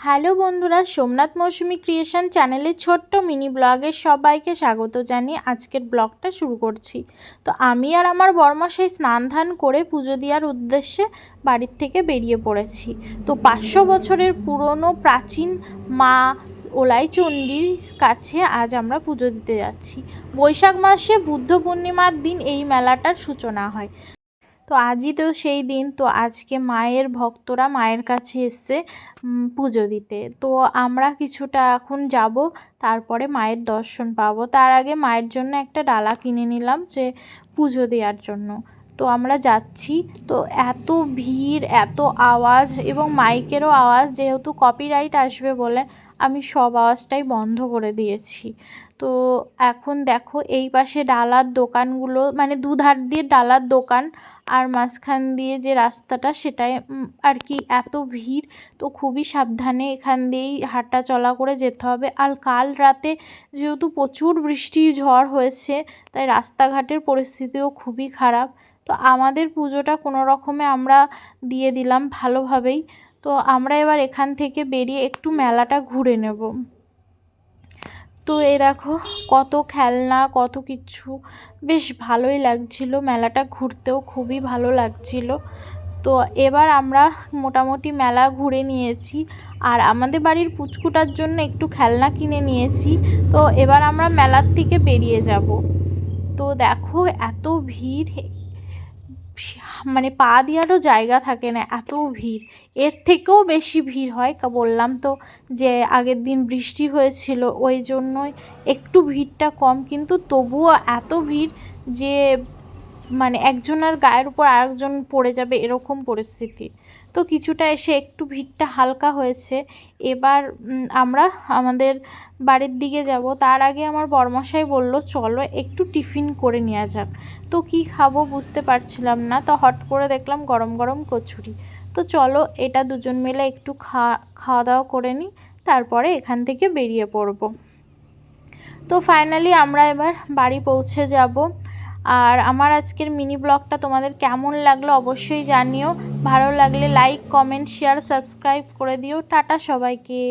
Hello বন্ধুরা, সোমনাথ মৌসুমী creation চ্যানেলের ছোট্ট মিনি ব্লগে সবাইকে স্বাগত জানিয়ে আজকের ব্লগটা শুরু করছি। তো আমি আর আমার বরমশাই স্নান ধান করে পুজো দেওয়ার উদ্দেশ্যে বাড়ির থেকে বেরিয়ে পড়েছি। তো 500 বছরের পুরনো প্রাচীন মা ওলাই চণ্ডীর কাছে আজ আমরা পুজো দিতে যাচ্ছি। বৈশাখ মাসে বুদ্ধ পূর্ণিমার দিন এই মেলাটার সূচনা হয়। তো আজই তো সেই দিন। তো আজকে মায়ের ভক্তরা মায়ের কাছে এসছে পুজো দিতে। তো আমরা কিছুটা এখন যাব, তারপরে মায়ের দর্শন পাবো। তার আগে মায়ের জন্য একটা ডালা কিনে নিলাম যে পুজো দেওয়ার জন্য। তো আমরা যাচ্ছি। তো এত ভিড়, এত আওয়াজ এবং মাইকেরও আওয়াজ, যেহেতু কপিরাইট আসবে বলে আমি সব আওয়াজটাই বন্ধ করে দিয়েছি। তো এখন দেখো এই পাশে ডালার দোকানগুলো, মানে দুধার দিয়ে ডালার দোকান আর মাঝখান দিয়ে যে রাস্তাটা সেটাই আর কি এত ভিড়। তো খুবই সাবধানে এখান দিয়েই হাঁটা চলা করে যেতে হবে। আর কাল রাতে যেহেতু প্রচুর বৃষ্টি ঝড় হয়েছে, তাই রাস্তাঘাটের পরিস্থিতিও খুবই খারাপ। তো আমাদের পুজোটা কোনো রকমে আমরা দিয়ে দিলাম ভালোভাবেই। তো আমরা এবার এখান থেকে বেরিয়ে একটু মেলাটা ঘুরে নেব। তো এই দেখো কত খেলনা, কত কিছু, বেশ ভালোই লাগছিল। মেলাটা ঘুরতেও খুবই ভালো লাগছিল। তো এবার আমরা মোটামুটি মেলা ঘুরে নিয়েছি আর আমাদের বাড়ির পুচকুটার জন্য একটু খেলনা কিনে নিয়েছি। তো এবার আমরা মেলার থেকে বেরিয়ে যাব। তো দেখো এত ভিড়, মানে পা দেওয়ারও জায়গা থাকে না, এত ভিড়। এর থেকেও বেশি ভিড় হয়, বললাম তো যে আগের দিন বৃষ্টি হয়েছিল, ওই জন্যই একটু ভিড়টা কম, কিন্তু তবুও এত ভিড় যে মানে একজনের গায়ের উপর আরেকজন পড়ে যাবে এরকম পরিস্থিতি। তো কিছুটা এসে একটু ভিড়টা হালকা হয়েছে। এবার আমরা আমাদের বাড়ির দিকে যাব। তার আগে আমার বরমশাই বলল চলো একটু টিফিন করে নেওয়া যাক। তো কি খাবো বুঝতে পারছিলাম না, তো হট করে দেখলাম গরম গরম কচুরি। তো চলো এটা দুজন মিলে একটু খাওয়া দাওয়া করে নিই, তারপরে এখান থেকে বেরিয়ে পড়ব। তো ফাইনালি আমরা এবার বাড়ি পৌঁছে যাব। আর আমার আজকের মিনি ব্লগটা তোমাদের কেমন লাগলো অবশ্যই জানিও। ভালো লাগলে লাইক, কমেন্ট, শেয়ার, সাবস্ক্রাইব করে দিও। টাটা সবাইকে।